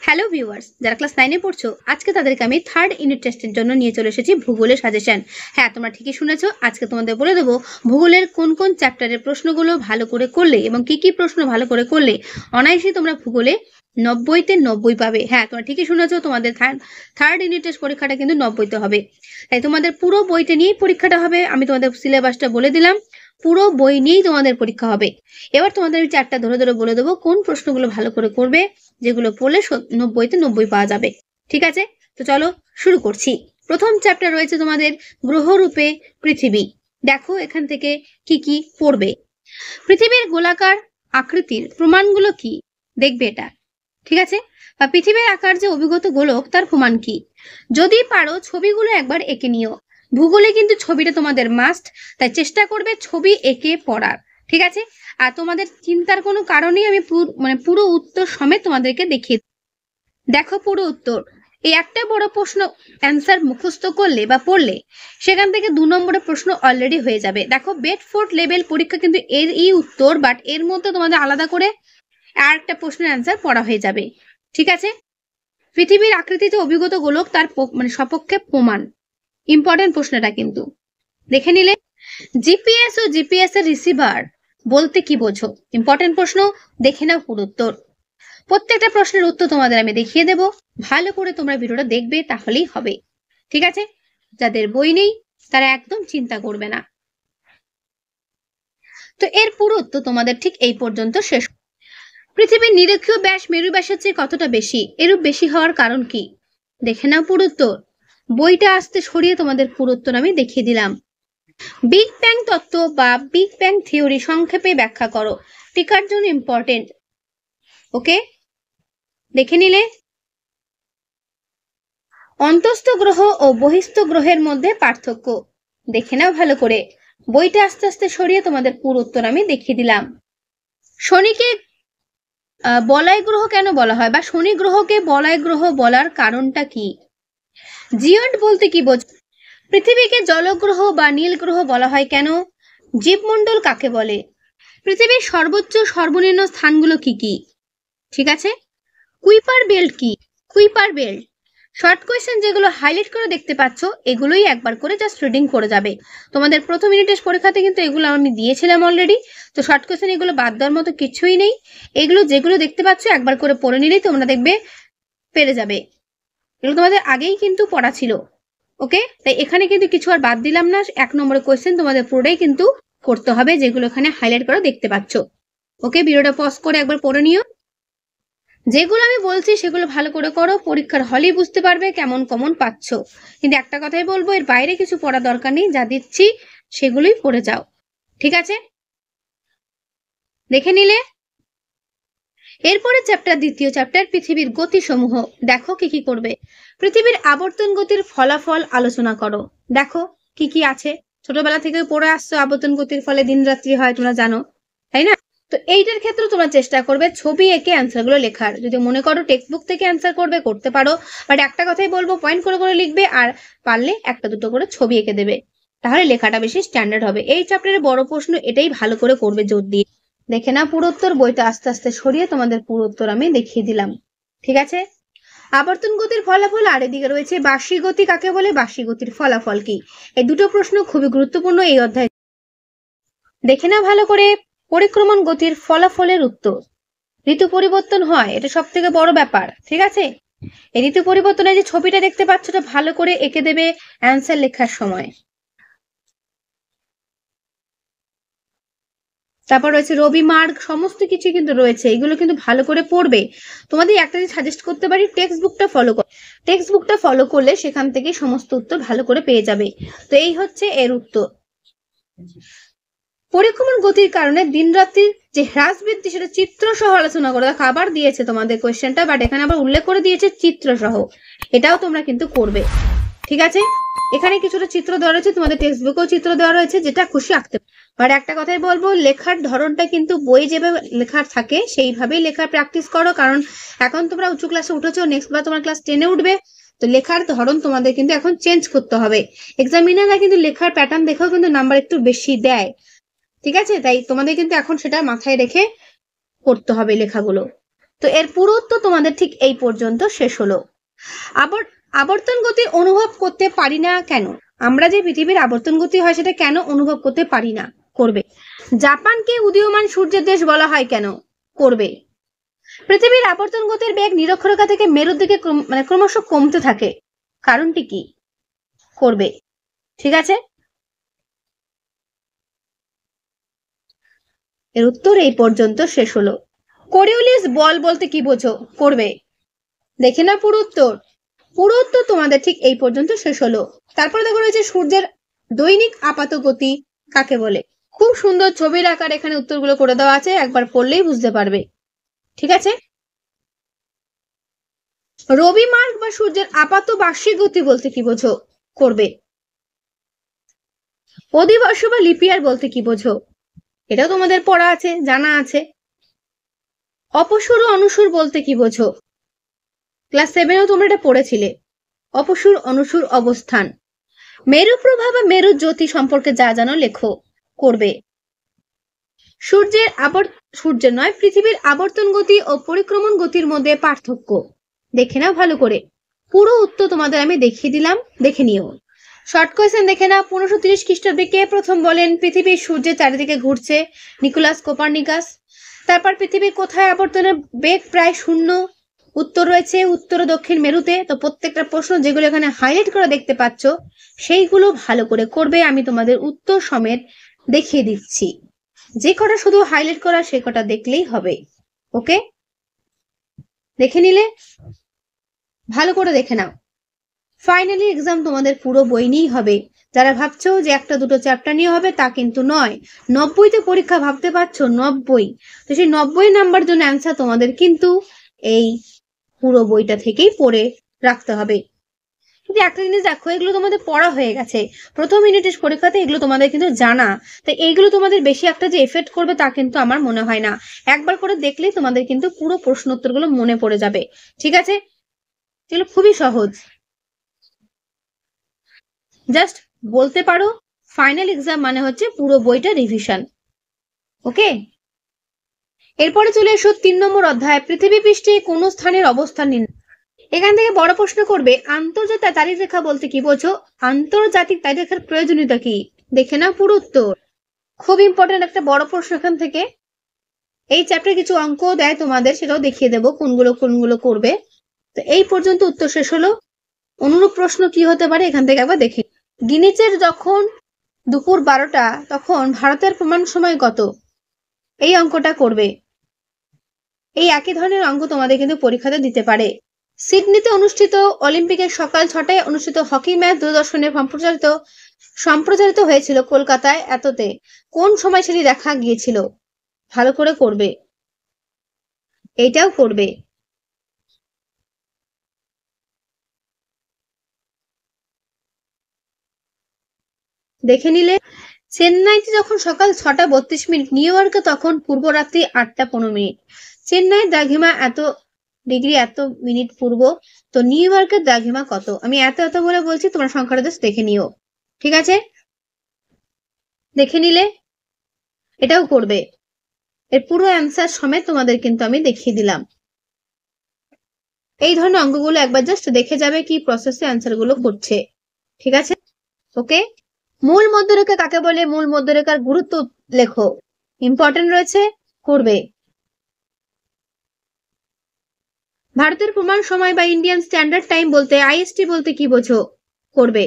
Hello viewers, যারা class 9 এ পড়ছো আজকে তাদেরকে আমি থার্ড ইউনিট টেস্টের জন্য নিয়ে চলে এসেছি ভূগোলের সাজেশন। হ্যাঁ, তোমরা ঠিকই শুনেছো, আজকে তোমাদের বলে দেবো ভূগোলের কোন কোন চ্যাপ্টারের প্রশ্নগুলো ভালো করে করলে এবং কি কি প্রশ্ন ভালো করে করলে অনায়াসেই তোমরা ভূগোলে 90-তে 90 পাবে। হ্যাঁ, তোমরা ঠিকই শুনেছো, তোমাদের থার্ড ইউনিট টেস্ট পরীক্ষাটা কিন্তু 90-তে হবে। তাই তোমাদের পুরো বইটা নিয়েই পরীক্ষাটা হবে। আমি তোমাদের সিলেবাসটা বলে দিলাম, পুরো বই নিয়েই তোমাদের পরীক্ষা হবে। এবার তোমাদের আমি চারটা ধরে ধরে বলে দেবো কোন প্রশ্নগুলো ভালো করে করবে, যেগুলো পড়লে 90-তে 90 পাওয়া যাবে। ঠিক আছে, তো চলো শুরু করছি। প্রথম চ্যাপ্টার রয়েছে তোমাদের গ্রহরূপে পৃথিবী। দেখো এখান থেকে কি কি পড়বে। পৃথিবীর গোলাকার আকৃতির প্রমাণগুলো কি, দেখবে এটা। ঠিক আছে, বা পৃথিবীর আকার যে অভিগত গোলক তার প্রমাণ কি। যদি পারো ছবিগুলো একবার এঁকে নিও। ভূগোলে কিন্তু ছবিটা তোমাদের মাস্ট, তাই চেষ্টা করবে ছবি এঁকে পড়ার। ঠিক আছে, আর তোমাদের চিন্তার কোনো কারণেই আমি পুরো উত্তর সমেত তোমাদেরকে দেখিয়ে। দেখো পুরো উত্তর, এই একটা বড় প্রশ্ন অ্যান্সার মুখস্থ করলে বা পড়লে সেখান থেকে 2 নম্বরের প্রশ্ন অলরেডি হয়ে যাবে। দেখো বেডফোর্ড লেভেল পরীক্ষা কিন্তু এর এই উত্তর, বাট এর মধ্যে তোমাদের আলাদা করে আর একটা প্রশ্নের অ্যান্সার পড়া হয়ে যাবে। ঠিক আছে, পৃথিবীর আকৃতিতে অভিগত গোলক তার সপক্ষে প্রমাণ, ইম্পর্টেন্ট প্রশ্নটা কিন্তু দেখে নিলে। জিপিএস ও জিপিএস এর রিসিভার বলতে কি বোঝো, ইম্পর্টেন্ট প্রশ্ন, দেখে নাও পুরো উত্তর। প্রত্যেকটা প্রশ্নের উত্তর তোমাদের আমি দেখিয়ে দেব, ভালো করে তোমরা ভিডিওটা দেখবে, তাহলেই হবে। ঠিক আছে, যাদের বই নেই তারা একদম চিন্তা করবে না। তো এর পুরো উত্তর তোমাদের ঠিক এই পর্যন্ত শেষ। পৃথিবীর নিরক্ষীয় ব্যাস মেরু ব্যাসের চেয়ে কতটা বেশি, এরূপ বেশি হওয়ার কারণ কি, দেখে নাও পুরো উত্তর। বইটা আসতে সরিয়ে তোমাদের পুরো উত্তর আমি দেখিয়ে দিলাম। বিগ ব্যাং তত্ত্ব বা বিগ ব্যাং থিওরি সংক্ষেপে ব্যাখ্যা করো, টিকার জন্য ইম্পর্টেন্ট। ওকে, দেখে নিলে। অন্তস্থ গ্রহ ও বহিস্থ গ্রহের মধ্যে পার্থক্য, দেখে নাও ভালো করে। বইটা আস্তে আস্তে সরিয়ে তোমাদের পুরো উত্তর আমি দেখিয়ে দিলাম। শনিকে বলয় গ্রহ কেন বলা হয়, বা শনি গ্রহকে বলয় গ্রহ বলার কারণটা কি। জিওন্ট বলতে কি বোঝো। পৃথিবীকে জলগ্রহ বা নীল গ্রহ বলা হয় কেন। জীবমণ্ডল কাকে বলে। পৃথিবীর সর্বোচ্চ সর্বনিম্ন স্থানগুলো কি কি। ঠিক আছে, কুইপার বেল্ট কি। কুইপার বেল্ট শর্ট কোয়েশ্চেন যেগুলো হাইলাইট করে দেখতে পাচ্ছ, এগুলোই একবার করে জাস্ট রিডিং করে যাবে। তোমাদের প্রথম ইউনিট টেস্ট পরীক্ষাতে কিন্তু এগুলো আমি দিয়েছিলাম অলরেডি, তো শর্ট কোয়েশ্চেন এগুলো বাদ দেওয়ার মতো কিছুই নেই। এগুলো যেগুলো দেখতে পাচ্ছ একবার করে পড়ে নিলেই তোমরা দেখবে পেরে যাবে। এগুলো তোমাদের আগেই কিন্তু পড়া ছিল। ওকে, তাই এখানে কিন্তু কিছু আর বাদ দিলাম না। 1 নম্বরের কোয়েশ্চেন তোমাদের পুরোটাই কিন্তু করতে হবে, যেগুলো এখানে হাইলাইট করে দেখতে পাচ্ছ। ওকে, ভিডিওটা পজ করে একবার পড়ে নিও। যেগুলো আমি বলছি সেগুলো ভালো করে করো, পরীক্ষার হলেই বুঝতে পারবে কেমন কমন পাচ্ছ। কিন্তু একটা কথাই বলবো, এর বাইরে কিছু পড়া দরকার নেই, যা দিচ্ছি সেগুলোই পড়ে যাও। ঠিক আছে, দেখে নিলে। এরপরে চ্যাপ্টার, দ্বিতীয় চ্যাপ্টার পৃথিবীর গতিসমূহ। দেখো কি কি করবে। পৃথিবীর আবর্তন গতির ফলাফল আলোচনা করো। দেখো কি কি আছে, ছোটবেলা থেকে পড়ে আসছো আবর্তন গতির ফলে দিন রাত্রি হয়, তোমরা জানো তাই না। তো এইটার ক্ষেত্রে তোমরা চেষ্টা করবে ছবি এঁকে অ্যান্সার গুলো লেখার। যদি মনে করো টেক্সট বুক থেকে অ্যান্সার করবে, করতে পারো, বাট একটা কথাই বলবো, পয়েন্ট করে করে লিখবে, আর পারলে একটা দুটো করে ছবি এঁকে দেবে, তাহলে লেখাটা বেশি স্ট্যান্ডার্ড হবে। এই চ্যাপ্টারের বড় প্রশ্ন এটাই, ভালো করে করবে জোর দিয়ে। দেখে না পুরো উত্তর, বইটা আস্তে আস্তে সরিয়ে তোমাদের পুরো উত্তর আমি দেখিয়ে দিলাম। ঠিক আছে, আবর্তন গতির ফলাফল, আর এদিকে রয়েছে বার্ষিক গতি কাকে বলে, বার্ষিক গতির ফলাফল কি। এই দুটো প্রশ্ন খুবই গুরুত্বপূর্ণ এই অধ্যায়। দেখে না ভালো করে। পরিক্রমণ গতির ফলাফলের উত্তর, ঋতু পরিবর্তন হয়, এটা সব থেকে বড় ব্যাপার। ঠিক আছে, এই ঋতু পরিবর্তনে যে ছবিটা দেখতে পাচ্ছ, এটা ভালো করে এঁকে দেবে অ্যান্সার লেখার সময়। তারপর রয়েছে রবি মার্গ, সমস্ত কিছু কিন্তু রয়েছে, এগুলো কিন্তু ভালো করে পড়বে। তোমাদের একটা যে সাজেস্ট করতে পারি, টেক্সট বুকটা ফলো করো। টেক্সট বুকটা ফলো করলে সেখান থেকে সমস্ত উত্তর ভালো করে পেয়ে যাবে। তো এই হচ্ছে এর উত্তর। পরিক্রমণ গতির কারণে দিন রাত্রির যে হ্রাস বৃদ্ধি, সেটা চিত্র সহ আলোচনা করো। দেখো আবার দিয়েছে তোমাদের কোয়েশ্চেনটা, বাট এখানে আবার উল্লেখ করে দিয়েছে চিত্র সহ, এটাও তোমরা কিন্তু করবে। ঠিক আছে, এখানে কিছুটা চিত্র দেওয়া রয়েছে, তোমাদের টেক্সট বুকেও চিত্র দেওয়া রয়েছে, যেটা খুশি আঁকতে। আর একটা কথাই বলবো, লেখার ধরনটা কিন্তু বই যেভাবে লেখার থাকে সেইভাবেই লেখার প্র্যাকটিস করো, কারণ এখন তোমরা উঁচু ক্লাসে উঠেছো, নেক্সট বার তোমার ক্লাস 10-এ উঠবে, তো লেখার ধরন তোমাদের কিন্তু এখন চেঞ্জ করতে হবে। এক্সামিনাররা কিন্তু লেখার প্যাটার্ন দেখেও কিন্তু নাম্বার একটু বেশি দেয়। ঠিক আছে, তাই তোমাদের কিন্তু এখন সেটা মাথায় রেখে করতে হবে লেখাগুলো। তো এর পুরো উত্তর তোমাদের ঠিক এই পর্যন্ত শেষ হলো। আবর্তন গতি অনুভব করতে পারি না কেন? আমরা যে পৃথিবীর আবর্তন গতি হয় সেটা কেন অনুভব করতে পারি না? করবে। জাপানকে উদীয়মান সূর্যের দেশ বলা হয় কেন? করবে। পৃথিবীর আবর্তন গতির বেগ নিরক্ষরেখা থেকে মেরুর দিকে ক্রমশ কমতে থাকে, কারণটি কি? করবে। ঠিক আছে, এর উত্তর এই পর্যন্ত শেষ হলো। কোরিওলিস বল বলতে কি বোঝো? করবে। দেখে না পুরো উত্তর। পুরো উত্তর তোমাদের ঠিক এই পর্যন্ত শেষ হলো। তারপরে দেখো রয়েছে সূর্যের দৈনিক আপাত গতি কাকে বলে। খুব সুন্দর ছবির আকার এখানে উত্তরগুলো করে দেওয়া আছে, একবার পড়লেই বুঝতে পারবে। ঠিক আছে, রবি মার্গ বা সূর্যের আপাত বার্ষিক গতি বলতে কি বোঝো? করবে। অধিবর্ষ বা লিপিয়ার বলতে কি বোঝো? এটাও তোমাদের পড়া আছে, জানা আছে। অপসুর ও অনুসুর বলতে কি বোঝো? ক্লাস 7-এও তোমরা এটা পড়েছিলে। অপসুর অনুসুর অবস্থান। মেরু প্রভা বা মেরু জ্যোতি সম্পর্কে যা জানো লেখো। করবে। সূর্যের নয়, পৃথিবীর আবর্তন গতি ও পরিক্রমণ গতির মধ্যে পার্থক্য দেখে নাও ভালো করে। পুরো উত্তর তোমাদের আমি দেখিয়ে দিলাম, দেখে নিও। শর্ট কোয়েশ্চেন দেখে নাও। 1530 খ্রিস্টাব্দে কে প্রথম বলেন পৃথিবী সূর্যের চারিদিকে ঘুরছে? Nicolas Copernicus. তারপর পৃথিবীর কোথায় আবর্তনের বেগ প্রায় শূন্য? উত্তর রয়েছে উত্তর ও দক্ষিণ মেরুতে। তো প্রত্যেকটা প্রশ্ন যেগুলো এখানে হাইলাইট করে দেখতে পাচ্ছ সেইগুলো ভালো করে করবে। আমি তোমাদের উত্তর সমেত দেখিয়ে দিচ্ছি, যে কটা শুধু হাইলাইট করা সে কটা দেখলেই হবে। ওকে, দেখে নিলে? ভালো করে দেখে নাও। ফাইনালি এক্সাম তোমাদের পুরো বই নিয়েই হবে। যারা ভাবছো যে একটা দুটো চ্যাপ্টার নিয়ে হবে তা কিন্তু নয়। 90তে পরীক্ষা, ভাবতে পারছো 90। তো সেই 90 নাম্বার জন্য অ্যান্সার তোমাদের কিন্তু এই পুরো বইটা থেকেই পড়ে রাখতে হবে। কিন্তু একটা জিনিস দেখো, এগুলো তোমাদের পড়া হয়ে গেছে, প্রথম ইউনিটের পরীক্ষাতে এগুলো তোমাদের কিন্তু জানা। তাই এইগুলো তোমাদের বেশি একটা যে এফেক্ট করবে তা কিন্তু আমার মনে হয় না। একবার করে দেখলেই তোমাদের কিন্তু পুরো প্রশ্ন উত্তরগুলো মনে পড়ে যাবে। ঠিক আছে, এগুলো খুবই সহজ। জাস্ট বলতে পারো ফাইনাল এক্সাম মানে হচ্ছে পুরো বইটা রিভিশন। ওকে, এরপরে চলে এসো 3 নম্বর অধ্যায়, পৃথিবী পৃষ্ঠে কোন স্থানের অবস্থান নির্ণয়। এখান থেকে বড় প্রশ্ন করবে, আন্তর্জাতিক তারিখ রেখা বলতে কি বোঝো? আন্তর্জাতিক তারিখ রেখার প্রয়োজনীয়তা কি? দেখে না পুরো উত্তর। খুব ইম্পর্টেন্ট একটা বড় প্রশ্ন এখান থেকে। এই চ্যাপ্টারে কিছু অঙ্ক দেয় তোমাদের, সেটাও দেখিয়ে দেবো কোনগুলো কোনগুলো করবে। তো এই পর্যন্ত উত্তর শেষ হলো। অনুরূপ প্রশ্ন কি হতে পারে এখান থেকে একবার দেখে। গ্রিনিচের যখন দুপুর 12টা তখন ভারতের প্রমাণ সময় কত? এই অঙ্কটা করবে। এই একই ধরনের অঙ্ক তোমাদের কিন্তু পরীক্ষাতে দিতে পারে। সিডনিতে অনুষ্ঠিত অলিম্পিকের সকাল 6টায় অনুষ্ঠিত হকি ম্যাচ দূরদর্শনে সম্প্রচারিত হয়েছিল কলকাতায় এততে কোন সময় সেটি দেখা গিয়েছিল? ভালো করে করবে, এইটাও করবে। দেখে নিলে। চেন্নাইতে যখন সকাল 6:32, নিউ ইয়র্কে তখন পূর্বরাত্রি 8:15। চেন্নাইয়ের দ্রাঘিমা এত ডিগ্রি এত মিনিট পূর্ব। তো নিউ ইয়র্কের দ্রাঘিমা কত? আমি এত এত বলে বলছি, তোমরা সংখ্যাটা জাস্ট দেখে নিও। ঠিক আছে, দেখে নিলে। এটাও করবে। এর পুরো অ্যান্সার সমেত তোমাদের কিন্তু আমি দেখিয়ে দিলাম। এই ধরনের অঙ্কগুলো একবার জাস্ট দেখে যাবে কি প্রসেসে অ্যান্সার গুলো করছে। ঠিক আছে, ওকে। মূল মধ্যরেখা কাকে বলে? মূল মধ্যরেখার গুরুত্ব লেখো, ইম্পর্টেন্ট রয়েছে, করবে। ভারতের প্রমাণ সময় বা ইন্ডিয়ান স্ট্যান্ডার্ড টাইম বলতে আইএসটি বলতে কি বোঝো? করবে।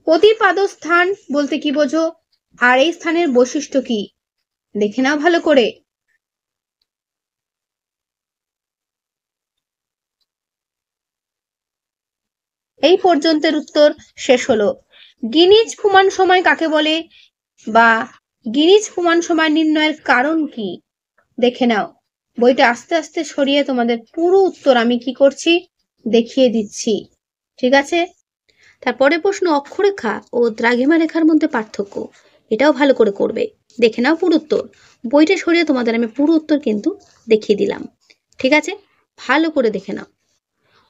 প্রতিপাদ স্থান বলতে কি বোঝো? আর এই স্থানের বৈশিষ্ট্য কি? দেখে নাও ভালো করে। এই পর্যন্তের উত্তর শেষ হলো। গ্রিনিচ প্রমাণ সময় কাকে বলে বা গ্রিনিচ প্রমাণ সময় নির্ণয়ের কারণ কি? দেখে নাও। বইটা আস্তে আস্তে সরিয়ে তোমাদের পুরো উত্তর আমি কি করছি দেখিয়ে দিচ্ছি। ঠিক আছে, তারপরে প্রশ্ন, অক্ষরেখা ও দ্রাঘিমা রেখার মধ্যে পার্থক্য। এটাও ভালো করে করবে। দেখে নাও পুরো উত্তর। বইটা সরিয়ে তোমাদের আমি পুরো উত্তর কিন্তু দেখিয়ে দিলাম। ঠিক আছে, ভালো করে দেখে নাও।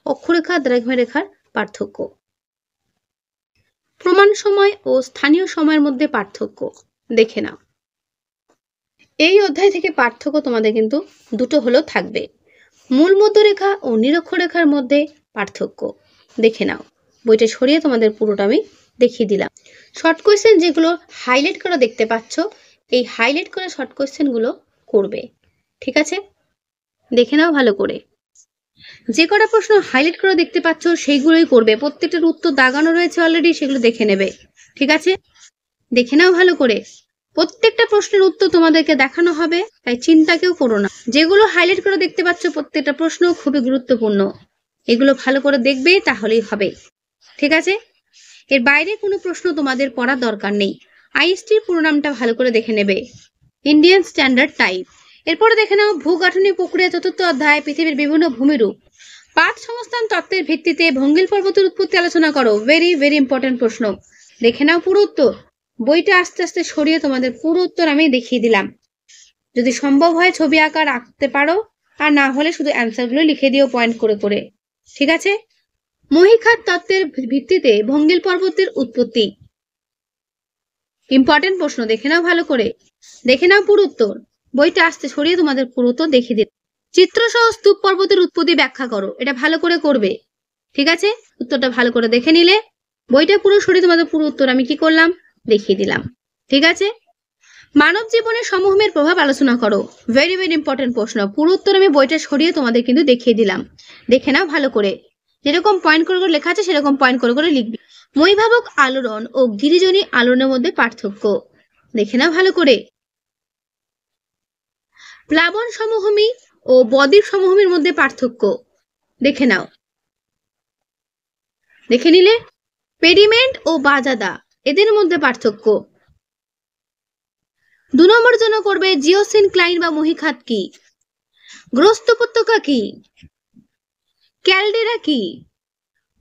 অক্ষরেখা দ্রাঘিমা রেখার পার্থক্য। প্রমাণ সময় ও স্থানীয় সময়ের মধ্যে পার্থক্য দেখে নাও। এই অধ্যায় থেকে পার্থক্য তোমাদের কিন্তু দুটো হলেও থাকবে। মূল মধ্যরেখা ও নিরক্ষরেখার মধ্যে পার্থক্য দেখে নাও। বইটা সরিয়ে তোমাদের পুরোটা আমি দেখিয়ে দিলাম। শর্ট কোয়েশ্চেন যেগুলো হাইলাইট করা দেখতে পাচ্ছ, এই হাইলাইট করা শর্ট কোয়েশ্চেনগুলো করবে। ঠিক আছে, দেখে নাও ভালো করে। যে কটা প্রশ্ন হাইলাইট করে দেখতে পাচ্ছ সেইগুলোই করবে। প্রত্যেকটার উত্তর দাগানো রয়েছে অলরেডি, সেগুলো দেখে নেবে। ঠিক আছে, দেখে নাও ভালো করে। প্রত্যেকটা প্রশ্নের উত্তর তোমাদেরকে দেখানো হবে, তাই চিন্তা কেউ করো না। যেগুলো হাইলাইট করে দেখতে পাচ্ছ প্রত্যেকটা প্রশ্ন খুবই গুরুত্বপূর্ণ, এগুলো ভালো করে দেখবে, তাহলেই হবে। ঠিক আছে, এর বাইরে কোনো প্রশ্ন তোমাদের পড়ার দরকার নেই। আইএসটির পুরো নামটা ভালো করে দেখে নেবে, ইন্ডিয়ান স্ট্যান্ডার্ড টাইপ। এরপরে দেখে নাও ভূগাঠনিক প্রক্রিয়া, চতুর্থ অধ্যায়, পৃথিবীর বিভিন্ন ভূমিরূপ। পাত সংস্থান তত্ত্বের ভিত্তিতে ভঙ্গিল পর্বতের উৎপত্তি আলোচনা করো। ভেরি ভেরি ইম্পর্টেন্ট প্রশ্ন, দেখে নাও পুরো উত্তর। বইটা আস্তে আস্তে সরিয়ে তোমাদের পুরো উত্তর আমি দেখিয়ে দিলাম। যদি সম্ভব হয় ছবি আঁকা রাখতে পারো, আর না হলে শুধু অ্যান্সারগুলো লিখে দিও পয়েন্ট করে করে। ঠিক আছে, মহীখাত তত্ত্বের ভিত্তিতে ভঙ্গিল পর্বতের উৎপত্তি, ইম্পর্টেন্ট প্রশ্ন, দেখে নাও ভালো করে। দেখে নাও পুরো উত্তর। বইটা আস্তে সরিয়ে তোমাদের পুরো উত্তর দেখিয়ে দিই। চিত্রসহ স্তূপ পর্বতের উৎপত্তি ব্যাখ্যা করো, এটা ভালো করে করবে। ঠিক আছে, উত্তরটা ভালো করে দেখে নিলে বইটা পুরো সরিয়ে তোমাদের পুরো উত্তর আমি কি করলাম দেখিয়ে দিলাম। ঠিক আছে, মানব জীবনের সমভূমির প্রভাব আলোচনা করো। ভেরি ভেরি ইম্পর্টেন্ট প্রশ্ন, পুরো উত্তর আমি বইটা সরিয়ে তোমাদের কিন্তু দেখিয়ে দিলাম। দেখে নাও ভালো করে, যেরকম পয়েন্ট করে করে লেখা আছে সেরকম পয়েন্ট করে করে লিখবি। মহিভাবক আলোড়ন ও গিরিজনী আলোড়নের মধ্যে পার্থক্য, দেখে নাও ভালো করে। প্লাবন সমভূমি ও বদ্বীপ সমভূমির মধ্যে পার্থক্য দেখে নাও। দেখে নিলে পেডিমেন্ট ও বাজাদা, এদের মধ্যে পার্থক্য। 2 নম্বর জন্য করবে জিওসিনক্লাইন বা মহীখাত কি, গ্রস্ত উপত্যকা কি, ক্যালডেরা কি,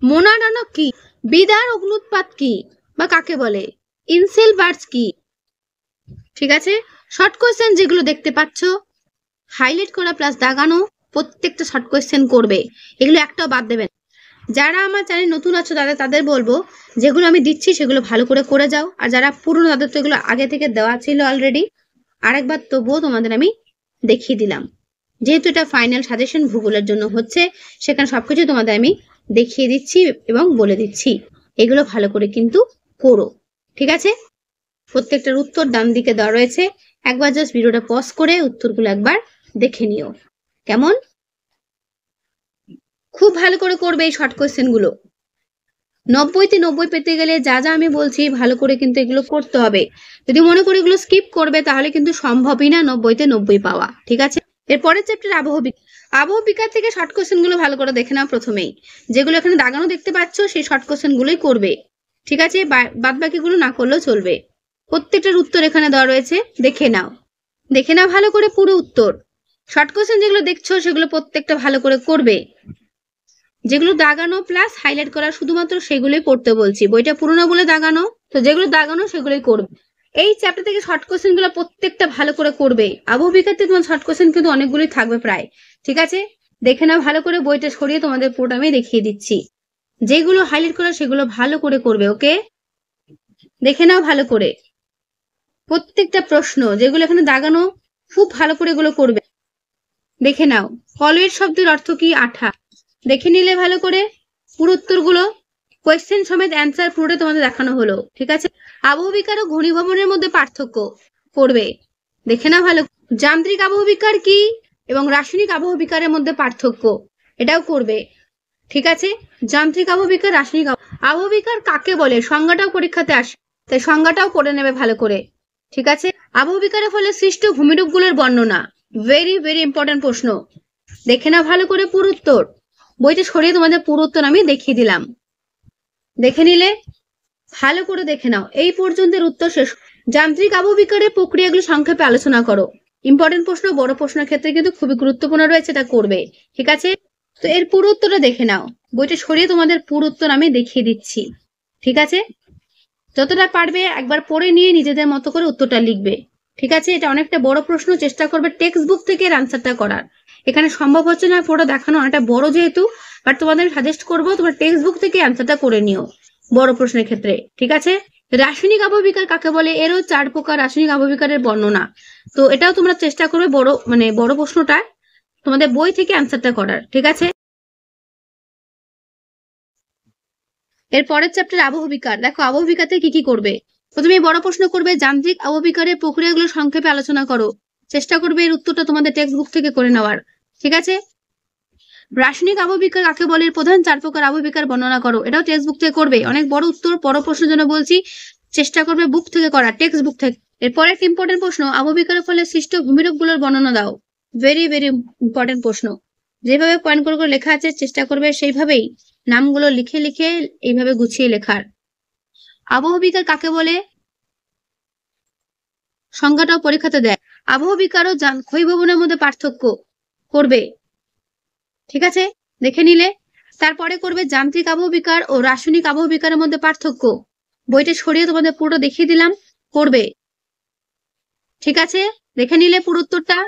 মোনাডানক কি, বিদার অগ্নুৎপাত কি বা কাকে বলে, ইনসেলবার্স কি। ঠিক আছে, শর্ট কোয়েশ্চেন যেগুলো দেখতে পাচ্ছ হাইলাইট করা প্লাস দাগানো, প্রত্যেকটা শর্ট কোয়েশ্চেন করবে, এগুলো একটাও বাদ দেবেন। যারা আমার চ্যানেল নতুন আছো তাদের বলবো যেগুলো আমি দিচ্ছি সেগুলো ভালো করে করে যাও, আর যারা পুরনো তাদের তো এগুলো আগে থেকে দেওয়া ছিল অলরেডি, আরেকবার তবুও তোমাদের আমি দেখিয়ে দিলাম। যেহেতু এটা ফাইনাল সাজেশন ভূগোলের জন্য হচ্ছে, সেখানে সবকিছু তোমাদের আমি দেখিয়ে দিচ্ছি এবং বলে দিচ্ছি, এগুলো ভালো করে কিন্তু করো। ঠিক আছে, প্রত্যেকটার উত্তর ডান দিকে দেওয়া রয়েছে, একবার জাস্ট ভিডিওটা পজ করে উত্তরগুলো একবার দেখে নিও। কেমন, খুব ভালো করে করবে এই শর্ট কোয়েশ্চেন গুলো। 90তে 90 পেতে গেলে যা যা আমি বলছি ভালো করে কিন্তু এগুলো করতে হবে। যদি মনে করি এগুলো স্কিপ করবে তাহলে কিন্তু সম্ভবই না 90তে 90 পাওয়া। ঠিক আছে, এরপরের চ্যাপ্টার আবহবিকার থেকে শর্ট কোয়েশ্চেন গুলো ভালো করে দেখে নাও। প্রথমেই যেগুলো এখানে দাগানো দেখতে পাচ্ছ সেই শর্ট কোয়েশ্চেন গুলোই করবে। ঠিক আছে, বাদ বাকিগুলো না করলেও চলবে। প্রত্যেকটার উত্তর এখানে দেওয়া রয়েছে, দেখে নাও। দেখে নাও ভালো করে পুরো উত্তর। শর্ট কোয়েশ্চেন যেগুলো দেখছো সেগুলো প্রত্যেকটা ভালো করে করবে। যেগুলো দাগানো প্লাস হাইলাইট করা শুধুমাত্র সেগুলোই পড়তে বলছি, বইটা পুরোনো বলে দাগানো, তো যেগুলো দাগানো সেগুলোই করবে। এই চ্যাপ্টার থেকে শর্ট কোয়েশ্চেন গুলো প্রত্যেকটা ভালো করে করবে। আবহবিকাতে তোমার শর্ট কোয়েশ্চেন কিন্তু অনেকগুলোই থাকবে প্রায়। ঠিক আছে, দেখে নাও ভালো করে, বইটা সরিয়ে তোমাদের পুরোটা আমি দেখিয়ে দিচ্ছি। যেগুলো হাইলাইট করা সেগুলো ভালো করে করবে। ওকে, দেখে নাও ভালো করে প্রত্যেকটা প্রশ্ন যেগুলো এখানে দাগানো খুব ভালো করে এগুলো করবে। দেখে নাও কলয়েড শব্দের অর্থ কি, আঠা। দেখে নিলে ভালো করে পুরো উত্তরগুলো কোয়েশ্চেন সমেত অ্যান্সার পুরোটা তোমাদের দেখানো হলো। ঠিক আছে, আবহবিকার ও ঘনীভবনের মধ্যে পার্থক্য করবে। দেখে না ভালো, যান্ত্রিক আবহবিকার কি এবং রাসায়নিক আবহবিকারের মধ্যে পার্থক্য, এটাও করবে। ঠিক আছে, যান্ত্রিক আবহবিকার, রাসায়নিক আবহবিকার কাকে বলে সংজ্ঞাটাও পরীক্ষাতে আসে, তাই সংজ্ঞাটাও করে নেবে ভালো করে। ঠিক আছে, আবহবিকারের ফলে সৃষ্ট ভূমিরূপগুলোর বর্ণনা, ভেরি ভেরি ইম্পর্টেন্ট প্রশ্ন। দেখে না ভালো করে পুরো উত্তর, বইটা সরিয়ে তোমাদের পুরো উত্তর আমি দেখিয়ে দিলাম। দেখে নিলে ভালো করে দেখে নাও। এই পর্যন্তের উত্তর শেষ। যান্ত্রিক আবহবিকারের প্রক্রিয়াগুলো সংক্ষেপে আলোচনা করো। ইম্পর্টেন্ট প্রশ্ন, বড় প্রশ্নের ক্ষেত্রে কিন্তু খুবই গুরুত্বপূর্ণ রয়েছে, এটা করবে। ঠিক আছে, তো এর পুরো উত্তরটা দেখে নাও। বইটা সরিয়ে তোমাদের পুরো উত্তর আমি দেখিয়ে দিচ্ছি। ঠিক আছে, যতটা পারবে একবার পড়ে নিয়ে নিজেদের মতো করে উত্তরটা লিখবে। ঠিক আছে, এটা অনেকটা বড় প্রশ্ন, চেষ্টা করবে টেক্সট বুক থেকে এর আনসারটা করার। এখানে সম্ভব হচ্ছে না পুরো দেখানো, অনেকটা বড় যেহেতু, বাট তোমাদের সাজেস্ট করবো তোমরা টেক্সট বুক থেকে আনসারটা করে নিও বড় প্রশ্নের ক্ষেত্রে। ঠিক আছে, রাসায়নিক আবহবিকার কাকে বলে, এরও 4 প্রকার রাসায়নিক আবহবিকারের বর্ণনা। তো এটাও তোমরা চেষ্টা করবে বড় প্রশ্নটা তোমাদের বই থেকে অ্যান্সারটা করার, ঠিক আছে। এর পরের চ্যাপ্টার আবহবিকার। দেখো আবহবিকাতে কি কি করবে। প্রথমে বড় প্রশ্ন করবে যান্ত্রিক আবহবিকারের প্রক্রিয়াগুলো সংক্ষেপে আলোচনা করো। চেষ্টা করবে এর উত্তরটা তোমাদের টেক্সট বুক থেকে করে নেওয়ার, ঠিক আছে। রাসায়নিক আবহবিকার কাকে বলে, প্রধান 4 প্রকার আবহবিকার বর্ণনা করো। এটাও টেক্সট বুক থেকে করবে। অনেক বড় উত্তর, বড় প্রশ্নের জন্য বলছি চেষ্টা করবে বুক থেকে করা, টেক্সট বুক থেকে। এরপরে একটা ইম্পর্টেন্ট প্রশ্ন, আবহবিকারের ফলে সৃষ্ট ভূমিরূপগুলোর বর্ণনা দাও। ভেরি ভেরি ইম্পর্টেন্ট প্রশ্ন। যেভাবে পয়েন্ট করে করে লেখা আছে চেষ্টা করবে সেইভাবেই নামগুলো লিখে লিখে এইভাবে গুছিয়ে লেখার। আবহবিকার কাকে বলে সংজ্ঞাটাও পরীক্ষাতে দেয়। আবহবিকার ও ক্ষয়ভবনের মধ্যে পার্থক্য করবে, ঠিক আছে, দেখে নিলে। তারপরে করবে যান্ত্রিক আবহবিকার ও রাসায়নিক আবহবিকারের মধ্যে পার্থক্য। বইটা সরিয়ে তোমাদের পুরো দেখিয়ে দিলাম, করবে, ঠিক আছে। দেখে নিলে পুরো উত্তরটা।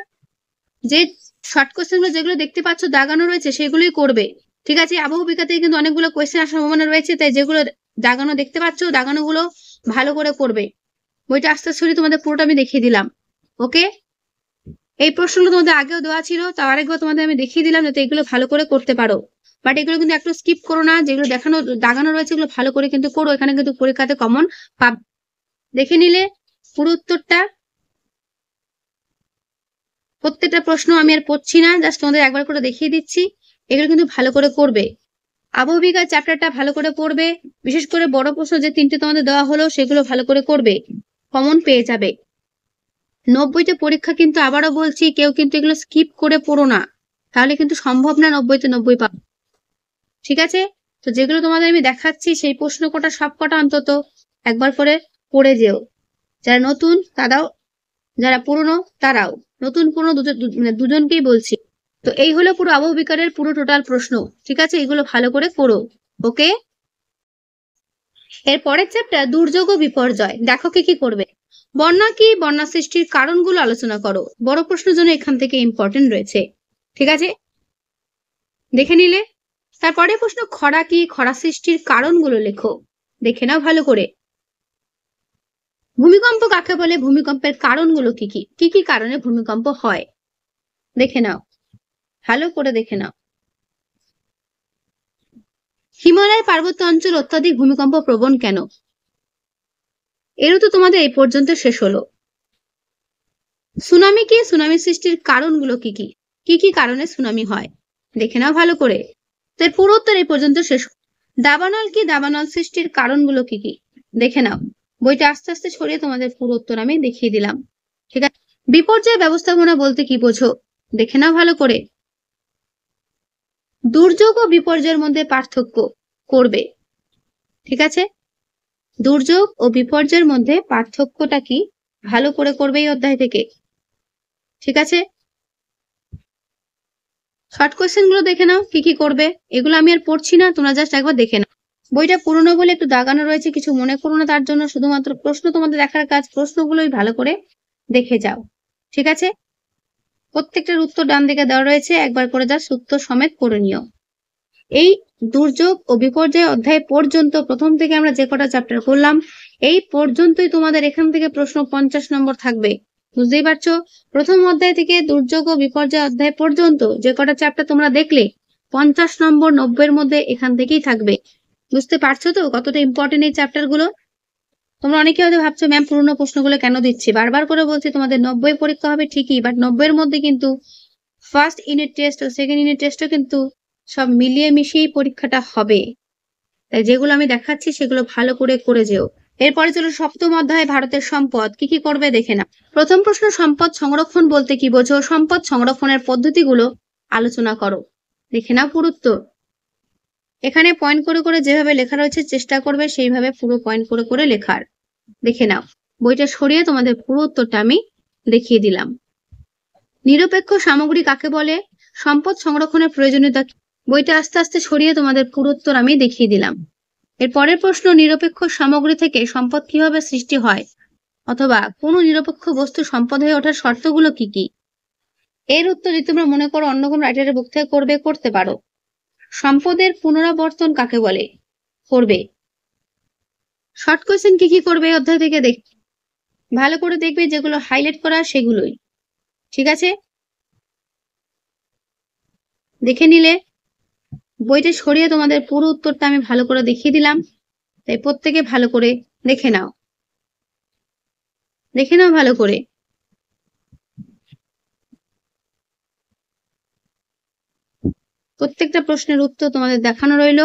যে শর্ট কোয়েশ্চেন গুলো যেগুলো দেখতে পাচ্ছ দাগানো রয়েছে সেগুলোই করবে, ঠিক আছে। আবহবিকাতে কিন্তু অনেকগুলো কোয়েশ্চেন আসার সম্ভাবনা রয়েছে, তাই যেগুলো দাগানো দেখতে পাচ্ছ দাগানো গুলো ভালো করে করবে। বইটা আস্তে আস্তে তোমাদের পুরোটা আমি দেখিয়ে দিলাম, ওকে। এই প্রশ্নগুলো তোমাদের আগেও দেওয়া ছিল, তাও আরেকবার তোমাদের আমি দেখিয়ে দিলাম যাতে এগুলো ভালো করে করতে পারো। বাট এগুলো কিন্তু একটু স্কিপ করো না, যেগুলো দেখানো দাগানো রয়েছে এগুলো ভালো করে কিন্তু করো, এখানে কিন্তু পরীক্ষাতে কমন পাবে। দেখে নিলে পুরো উত্তরটা। প্রত্যেকটা প্রশ্ন আমি আর পড়ছি না, জাস্ট তোমাদের একবার করে দেখিয়ে দিচ্ছি। এগুলো কিন্তু ভালো করে করবে। আবহবিকার চ্যাপ্টারটা ভালো করে পড়বে, বিশেষ করে বড় প্রশ্ন যে 3টে তোমাদের দেওয়া হলো সেগুলো ভালো করে করবে, কমন পেয়ে যাবে। 90তে পরীক্ষা, কিন্তু আবারও বলছি কেউ কিন্তু এগুলো স্কিপ করে পড়ো না, তাহলে কিন্তু সম্ভব না 90তে 90 পাবে, ঠিক আছে। তো যেগুলো তোমাদের আমি দেখাচ্ছি সেই প্রশ্ন কটা সব কটা অন্তত একবার করে পড়ে যেও। যারা নতুন তারাও, যারা পুরনো তারাও। নতুন পুরনো দুজনকেই বলছি। তো এই হলো পুরো আবহবিকারের পুরো টোটাল প্রশ্ন, ঠিক আছে। এগুলো ভালো করে করো, ওকে। এর পরের চ্যাপ্টার দুর্যোগ ও বিপর্যয়। দেখো কি কি করবে। বন্যা কি, বন্যা সৃষ্টির কারণগুলো আলোচনা করো। বড় প্রশ্নের জন্য এখান থেকে ইম্পর্টেন্ট রয়েছে, ঠিক আছে, দেখে নিলে। তারপরে প্রশ্ন খরা কি, খরা সৃষ্টির কারণগুলো লেখো, দেখে নাও ভালো করে। ভূমিকম্প কাকে বলে, ভূমিকম্পের কারণগুলো কি কি, কি কি কারণে ভূমিকম্প হয় দেখে নাও, ভালো করে দেখে নাও। হিমালয়ের পার্বত্য অঞ্চল অত্যাধিক ভূমিকম্প প্রবণ কেন, এরও তো তোমাদের এই পর্যন্ত শেষ হলো। সুনামি কি, সুনামি সৃষ্টির কারণগুলো কি কি, কি কি কারণে সুনামি হয় দেখে নাও ভালো করে। তাই পুরো উত্তর এই পর্যন্ত শেষ। দাবানল কি, দাবানল সৃষ্টির কারণগুলো কি কি দেখে নাও। বইটা আস্তে আস্তে ছড়িয়ে তোমাদের পুরো উত্তর আমি দেখিয়ে দিলাম, ঠিক আছে। বিপর্যয় ব্যবস্থাপনা বলতে কি বোঝো দেখে নাও ভালো করে। দুর্যোগ ও বিপর্যয়ের মধ্যে পার্থক্য করবে, ঠিক আছে। দুর্যোগ ও বিপর্যয়ের মধ্যে পার্থক্যটা কি ভালো করে করবে এই অধ্যায় থেকে, ঠিক আছে। শর্ট কোয়েশ্চেন গুলো দেখে নাও কি কি করবে। এগুলো আমি আর পড়ছি না, তোমরা জাস্ট একবার দেখে নাও। বইটা পুরনো বলে একটু দাগানো রয়েছে, কিছু মনে করো না তার জন্য। শুধুমাত্র প্রশ্ন তোমাদের দেখার কাজ, প্রশ্নগুলোই ভালো করে দেখে যাও, ঠিক আছে। প্রত্যেকটার উত্তর ডান দিকে দেওয়া রয়েছে, একবার করে জাস্ট উত্তর সমেত করে নিও। এই দুর্যোগ ও বিপর্যয় অধ্যায় পর্যন্ত প্রথম থেকে আমরা যে কটা চ্যাপ্টার করলাম এই পর্যন্তই তোমাদের এখান থেকে প্রশ্ন 50 নম্বর থাকবে, বুঝতেই পারছো। প্রথম অধ্যায় থেকে দুর্যোগ ও বিপর্যয় অধ্যায় পর্যন্ত যে কটা চ্যাপ্টার তোমরা দেখলে 50 নম্বর 90-এর মধ্যে এখান থেকেই থাকবে। বুঝতে পারছো তো কতটা ইম্পর্টেন্ট এই চ্যাপ্টার গুলো। তোমরা অনেকে হয়তো ভাবছো ম্যাম পুরোনো প্রশ্নগুলো কেন দিচ্ছি, বারবার করে বলছি তোমাদের 90 পরীক্ষা হবে ঠিকই, বাট 90-এর মধ্যে কিন্তু ফার্স্ট ইউনিট টেস্ট ও সেকেন্ড ইউনিট টেস্টও কিন্তু সব মিলিয়ে মিশিয়েই পরীক্ষাটা হবে। তাই যেগুলো আমি দেখাচ্ছি সেগুলো ভালো করে করে যেও। এরপরে চলো সপ্তম অধ্যায় ভারতের সম্পদ, কি কি করবে দেখে না। প্রথম প্রশ্ন, সম্পদ সংরক্ষণ বলতে কি বোঝো, সম্পদ সংরক্ষণের পদ্ধতিগুলো আলোচনা করো, দেখে নাও পুরো উত্তর। এখানে পয়েন্ট করে করে যেভাবে লেখা রয়েছে চেষ্টা করবে সেইভাবে পুরো পয়েন্ট করে করে লেখার, দেখে নাও। বইটা সরিয়ে তোমাদের পুরো উত্তরটা আমি দেখিয়ে দিলাম। নিরপেক্ষ সামগ্রী কাকে বলে, সম্পদ সংরক্ষণের প্রয়োজনীয়তা, বইটা আস্তে আস্তে সরিয়ে তোমাদের পুরো উত্তর আমি দেখিয়ে দিলাম। এর পরের প্রশ্ন, নিরপেক্ষ সামগ্রী থেকে সম্পদ কিভাবে সৃষ্টি হয়, অথবা কোন নিরপেক্ষ বস্তু সম্পদ হয়ে ওঠার শর্তগুলো কি কি। এর উত্তর যদি তোমরা মনে করো অন্য কোন রাইটারের বুক থেকে করবে করতে পারো। সম্পদের পুনরাবর্তন কাকে বলে, করবে। শর্ট কোয়েশ্চেন কি কি করবে এই অধ্যায় থেকে ভালো করে দেখবে, যেগুলো হাইলাইট করা সেগুলোই। ঠিক আছে, দেখে নিলে বইটা সরিয়ে তোমাদের পুরো উত্তরটা আমি ভালো করে দেখিয়ে দিলাম, তাই প্রত্যেকে ভালো করে দেখে নাও ভালো করে। প্রত্যেকটা প্রশ্নের উত্তর তোমাদের দেখানো রইল।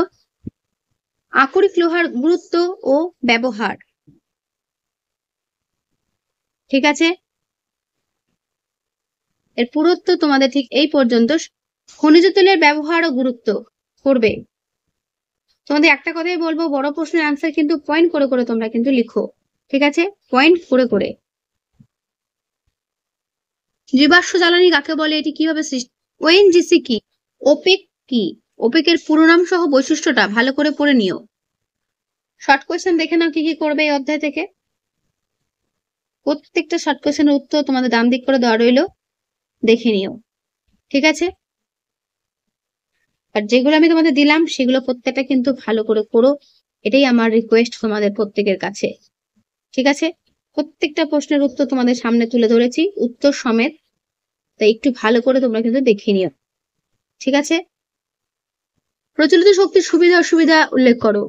আকরিক লোহার গুরুত্ব ও ব্যবহার, ঠিক আছে, এর পুরো উত্তর তোমাদের ঠিক এই পর্যন্ত। খনিজ তেলের ব্যবহার ও গুরুত্ব করবে। তোমাদের একটা কথাই বলবো, বড় প্রশ্নের আনসার কিন্তু পয়েন্ট করে করে তোমরা কিন্তু লিখো, ঠিক আছে, পয়েন্ট করে করে। জীবাশ্ম জ্বালানি কাকে বলে, এটি কিভাবে সৃষ্টি, ওএনজিসি কি, ওপেক কি, ওপেকের পুরো নাম সহ বৈশিষ্ট্যটা ভালো করে পড়ে নিও। শর্ট কোয়েশ্চেন দেখে নাও কি কি করবে এই অধ্যায় থেকে। প্রত্যেকটা শর্ট কোয়েশ্চেনের উত্তর তোমাদের ডান দিক করে দেওয়া রইল, দেখে নিও, ঠিক আছে। আর যেগুলো আমি তোমাদের দিলাম সেগুলো প্রত্যেকটা কিন্তু ভালো করে করো, এটাই আমার রিকোয়েস্ট তোমাদের প্রত্যেকের কাছে, ঠিক আছে। প্রত্যেকটা প্রশ্নের উত্তর তোমাদের সামনে তুলে ধরেছি উত্তর সমেত, তাই একটু ভালো করে তোমরা কিন্তু দেখে নিও, ঠিক আছে। প্রচলিত শক্তির সুবিধা অসুবিধা উল্লেখ করো,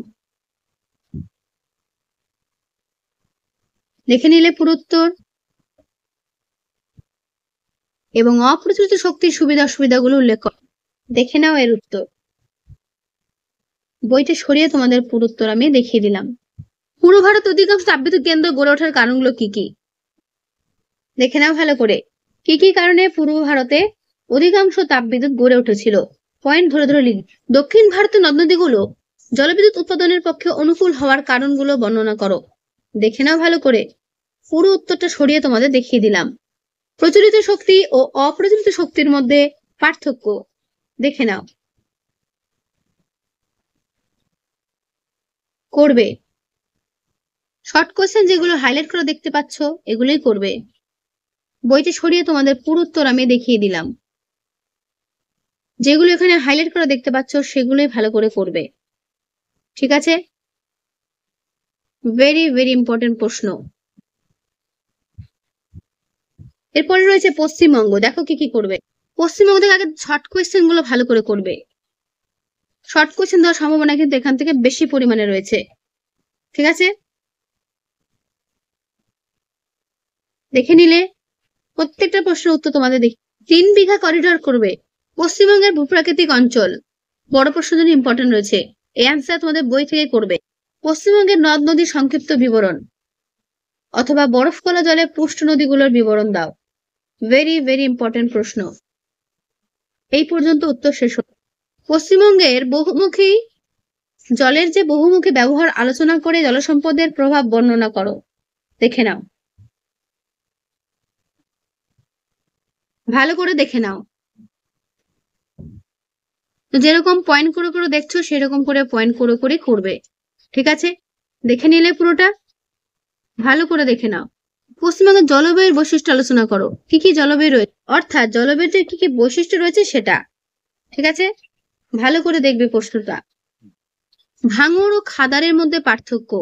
দেখে নিলে পুরো উত্তর, এবং অপ্রচলিত শক্তির সুবিধা অসুবিধাগুলো উল্লেখ করো, দেখে নাও এর উত্তর। বইটা সরিয়ে তোমাদের পুরো উত্তর আমি দেখিয়ে দিলাম। পূর্ব ভারত অধিকাংশ তাপবিদ্যুৎ কেন্দ্র গড়ে ওঠার কারণগুলো কি কি, দেখে নাও ভালো করে। কি কি কারণে পূর্ব ভারতে অধিকাংশ তাপবিদ্যুৎ গড়ে উঠেছিল, পয়েন্ট ধরে ধরে লিখ। দক্ষিণ ভারতের নদ নদীগুলো জলবিদ্যুৎ উৎপাদনের পক্ষে অনুকূল হওয়ার কারণগুলো বর্ণনা করো, দেখে নাও ভালো করে। পুরো উত্তরটা সরিয়ে তোমাদের দেখিয়ে দিলাম। প্রচলিত শক্তি ও অপ্রচলিত শক্তির মধ্যে পার্থক্য, দেখে নাও, করবে। শর্ট কোয়েশ্চেন যেগুলো হাইলাইট করে দেখতে পাচ্ছ এগুলোই করবে। বইটি সরিয়ে তোমাদের পুরো উত্তর আমি দেখিয়ে দিলাম, যেগুলো এখানে হাইলাইট করে দেখতে পাচ্ছ সেগুলোই ভালো করে করবে, ঠিক আছে। ভেরি ভেরি ইম্পর্টেন্ট প্রশ্ন। এরপরে রয়েছে পশ্চিমবঙ্গ, দেখো কি কি করবে। পশ্চিমবঙ্গ থেকে আগে শর্ট কোয়েশ্চেন গুলো ভালো করে করবে। শর্ট কোয়েশ্চেন দেওয়ার সম্ভাবনা কিন্তু এখান থেকে বেশি পরিমাণে রয়েছে, ঠিক আছে। দেখে নিলে প্রত্যেকটা প্রশ্নের উত্তর তোমাদের 3 বিঘা করিডোর করবে। পশ্চিমবঙ্গের ভূপ্রাকৃতিক অঞ্চল, বড় প্রশ্নের জন্য ইম্পর্টেন্ট রয়েছে, এই অ্যান্সার তোমাদের বই থেকে করবে। পশ্চিমবঙ্গের নদ নদীর সংক্ষিপ্ত বিবরণ, অথবা বরফ গলা জলে পুষ্ট নদীগুলোর বিবরণ দাও। ভেরি ভেরি ইম্পর্টেন্ট প্রশ্ন। এই পর্যন্ত উত্তর শেষ হল। পশ্চিমবঙ্গের বহুমুখী জলের যে বহুমুখী ব্যবহার আলোচনা করে জলসম্পদের প্রভাব বর্ণনা করো, দেখে নাও, ভালো করে দেখে নাও। যেরকম পয়েন্ট করে করে দেখছো সেরকম করে পয়েন্ট করে করে করবে, ঠিক আছে। দেখে নিলে পুরোটা ভালো করে দেখে নাও। পশ্চিমবঙ্গের জলবায়ুর বৈশিষ্ট্য আলোচনা করো, কি কি জলবায়ু রয়েছে, অর্থাৎ জলবায়ুতে কি কি বৈশিষ্ট্য রয়েছে সেটা, ঠিক আছে, ভালো করে দেখবে প্রশ্নটা। ভাঙর ও খাদারের মধ্যে পার্থক্য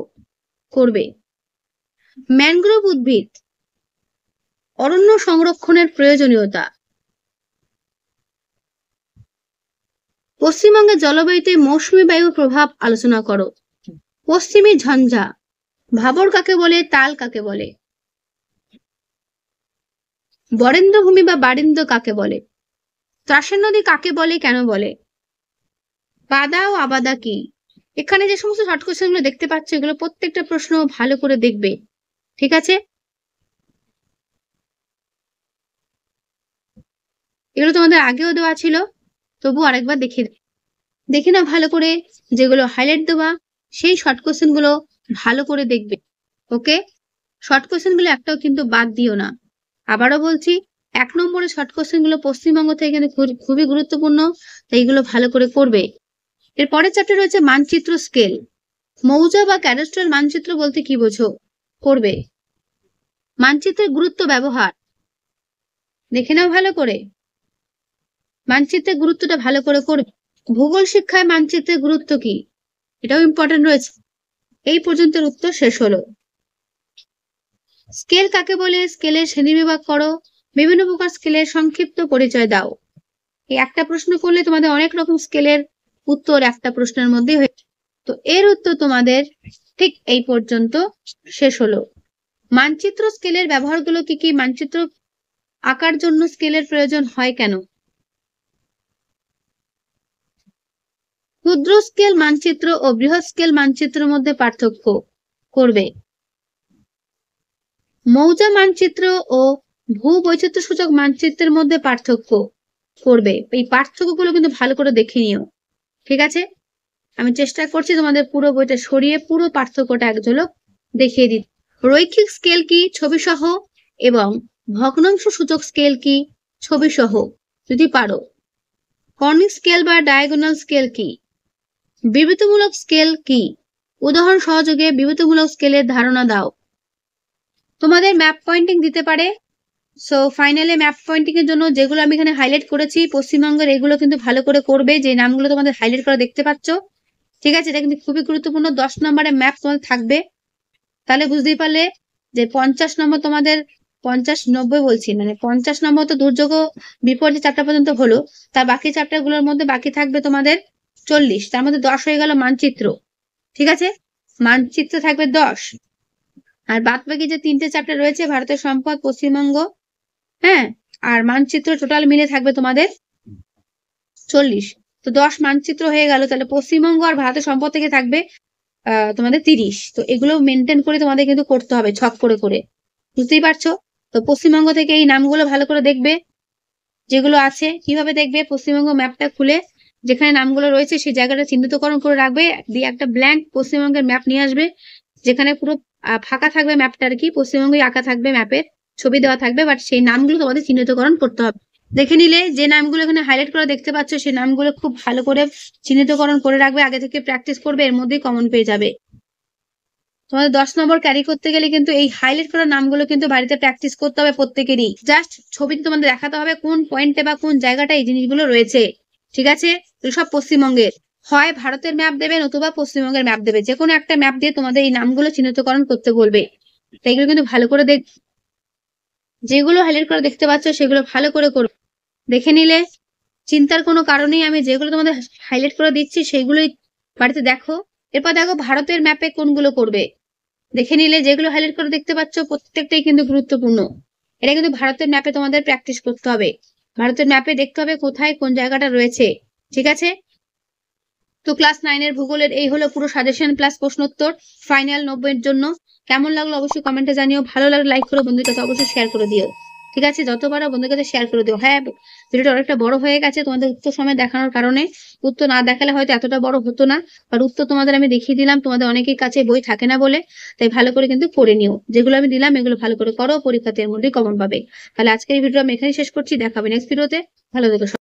করবে। ম্যানগ্রোভ উদ্ভিদ, অরণ্য সংরক্ষণের প্রয়োজনীয়তা। পশ্চিমবঙ্গের জলবায়ুতে মৌসুমী বায়ুর প্রভাব আলোচনা করো। পশ্চিমী ঝঞ্ঝা, ভাবর কাকে বলে, তাল কাকে বলে। বরেন্দ্র ভূমি বা বারিন্দ্র কাকে বলে। ত্রাসের নদী কাকে বলে, কেন বলে। বাদা ও আবাদা কি। এখানে যে সমস্ত শর্ট কোয়েশ্চেন গুলো দেখতে পাচ্ছ এগুলো প্রত্যেকটা প্রশ্ন ভালো করে দেখবে, ঠিক আছে। এগুলো তোমাদের আগেও দেওয়া ছিল, তবু আরেকবার দেখে নাও ভালো করে। যেগুলো হাইলাইট দেওয়া সেই শর্ট কোয়েশ্চেন গুলো ভালো করে দেখবে, ওকে। শর্ট কোয়েশ্চেন গুলো একটাও কিন্তু বাদ দিও না। আবারও বলছি, 1 নম্বরের শর্ট কোয়েশ্চেন গুলো পশ্চিমবঙ্গ থেকে কিন্তু খুবই গুরুত্বপূর্ণ, তাই এগুলো ভালো করে করবে। এর পরের চ্যাপ্টার রয়েছে মানচিত্র স্কেল। মৌজা বা ক্যাডাস্ট্রাল মানচিত্র বলতে কি বোঝো, করবে। মানচিত্রের গুরুত্ব ব্যবহার, দেখে নাও ভালো করে। মানচিত্রের গুরুত্বটা ভালো করে করবে। ভূগোল শিক্ষায় মানচিত্রের গুরুত্ব কি, এটাও ইম্পর্টেন্ট রয়েছে। এই পর্যন্তের উত্তর শেষ হলো। স্কেল কাকে বলে, স্কেলের শ্রেণীবিভাগ করো, বিভিন্ন প্রকার স্কেলের সংক্ষিপ্ত পরিচয় দাও। এই একটা প্রশ্ন করলে তোমাদের অনেক রকম স্কেলের উত্তর একটা প্রশ্নের মধ্যে হয়ে, তো এর উত্তর তোমাদের ঠিক এই পর্যন্ত শেষ হলো। মানচিত্র স্কেলের ব্যবহারগুলো কি কি, মানচিত্র আঁকার জন্য স্কেলের প্রয়োজন হয় কেন, ক্ষুদ্র স্কেল মানচিত্র ও বৃহৎ স্কেল মানচিত্রের মধ্যে পার্থক্য করবে, মৌজা মানচিত্র ও ভূবৈচিত্র্য সূচক মানচিত্রের মধ্যে পার্থক্য করবে। এই পার্থক্যগুলো কিন্তু ভালো করে দেখে নিও, ঠিক আছে? আমি চেষ্টা করছি তোমাদের পুরো বইটা সরিয়ে পুরো পার্থক্যটা এক ঝলক দেখিয়ে দিতে। রৈখিক স্কেল কি, ছবি সহ, এবং ভগ্নাংশ সূচক স্কেল কি, ছবি সহ যদি পারো। কনিক স্কেল বা ডায়াগোনাল স্কেল কি, বিবৃতিমূলক স্কেল কি, উদাহরণ সহযোগে বিবৃতিমূলক স্কেলের ধারণা দাও। তোমাদের ম্যাপ পয়েন্টিং দিতে পারে। সো ফাইনালে ম্যাপ পয়েন্টিং এর জন্য যেগুলো আমি এখানে হাইলাইট করেছি পশ্চিমবঙ্গের, এগুলো কিন্তু ভালো করে করবে, যে নামগুলো তোমাদের হাইলাইট করা দেখতে পাচ্ছ, ঠিক আছে? এটা কিন্তু খুবই গুরুত্বপূর্ণ। 10 নম্বরের ম্যাপ তোমাদের থাকবে, তাহলে বুঝতেই পারলে যে 50 নম্বর তোমাদের 50-90 বলছি, মানে 50 নম্বর তো দুর্যোগ বিপর্যয় চ্যাপ্টার পর্যন্ত হলো, তার বাকি চ্যাপ্টার গুলোর মধ্যে বাকি থাকবে তোমাদের 40, তার মধ্যে 10 হয়ে গেল মানচিত্র, ঠিক আছে? মানচিত্র থাকবে 10, আর বাদ বাকি যে 3টে চ্যাপ্টার রয়েছে, ভারতের সম্পদ, পশ্চিমবঙ্গ, হ্যাঁ, আর মানচিত্র টোটাল মিলে থাকবে তোমাদের 40। তো 10 মানচিত্র হয়ে গেল, তাহলে পশ্চিমবঙ্গ আর ভারতের সম্পদ থেকে থাকবে তোমাদের 30। তো এগুলো মেনটেন করে তোমাদের কিন্তু করতে হবে ছক করে করে, বুঝতেই পারছো? তো পশ্চিমবঙ্গ থেকে এই নামগুলো ভালো করে দেখবে যেগুলো আছে। কিভাবে দেখবে, পশ্চিমবঙ্গ ম্যাপটা খুলে যেখানে নামগুলো রয়েছে সেই জায়গাটা চিহ্নিতকরণ করে রাখবে, দিয়ে একটা ব্ল্যাঙ্ক পশ্চিমবঙ্গের ম্যাপ নিয়ে আসবে, যেখানে পুরো ফাঁকা থাকবে ম্যাপটা আর কি, পশ্চিমবঙ্গে আঁকা থাকবে, ম্যাপের ছবি দেওয়া থাকবে, বাট সেই নামগুলো তোমাদের চিহ্নিতকরণ করতে হবে। দেখে নিলে যে নামগুলো এখানে হাইলাইট করে দেখতে পাচ্ছ, সেই নামগুলো খুব ভালো করে চিহ্নিতকরণ করে রাখবে, আগে থেকে প্র্যাকটিস করবে, এর মধ্যেই কমন পেয়ে যাবে। তোমাদের 10 নম্বর ক্যারি করতে গেলে কিন্তু এই হাইলাইট করা নামগুলো কিন্তু বাড়িতে প্র্যাকটিস করতে হবে প্রত্যেকেরই। জাস্ট ছবিতে তোমাদের দেখাতে হবে কোন পয়েন্টে বা কোন জায়গাটা এই জিনিসগুলো রয়েছে, ঠিক আছে? সব পশ্চিমবঙ্গের, হয় ভারতের ম্যাপ দেবে নতুবা পশ্চিমবঙ্গের ম্যাপ দেবে, যে কোনো একটা ম্যাপ দিয়ে তোমাদের এই নামগুলো চিহ্নিতকরণ করতে বলবে। তাই এগুলো কিন্তু ভালো করে যেগুলো হাইলাইট করে দেখতে পাচ্ছ সেগুলো ভালো করে করবে। দেখে নিলে চিন্তার কোনো কারণেই, আমি যেগুলো তোমাদের হাইলাইট করে দিচ্ছি সেগুলোই বাড়িতে দেখো। এরপর দেখো ভারতের ম্যাপে কোনগুলো করবে, দেখে নিলে যেগুলো হাইলাইট করে দেখতে পাচ্ছ প্রত্যেকটাই কিন্তু গুরুত্বপূর্ণ। এটা কিন্তু ভারতের ম্যাপে তোমাদের প্র্যাকটিস করতে হবে, ভারতের ম্যাপে দেখতে হবে কোথায় কোন জায়গাটা রয়েছে, ঠিক আছে? তো ক্লাস 9 এর ভূগোলের এই হলো পুরো সাজেশন প্লাস প্রশ্নোত্তর ফাইনাল 90 এর জন্য। কেমন লাগলো অবশ্যই কমেন্টে জানিও, ভালো লাগলে লাইক করো, বন্ধুদের কাছে অবশ্যই শেয়ার করে দিও, ঠিক আছে? যত পারো বন্ধুদের কাছে শেয়ার করে দিও। হ্যাঁ, ভিডিওটা অনেকটা বড় হয়ে গেছে তোমাদের উত্তর সময় দেখানোর কারণে, উত্তর না দেখালে হয়তো এতটা বড় হতো না, আর উত্তর তোমাদের আমি দেখিয়ে দিলাম, তোমাদের অনেকের কাছে বই থাকে না বলে, তাই ভালো করে কিন্তু পড়ে নিও, যেগুলো আমি দিলাম এগুলো ভালো করে করো, পরীক্ষাতে এর মধ্যেই কমন পাবে। তাহলে আজকের এই ভিডিও আমি এখানেই শেষ করছি, দেখাবে নেক্সট ভিডিওতে। ভালো থেকো।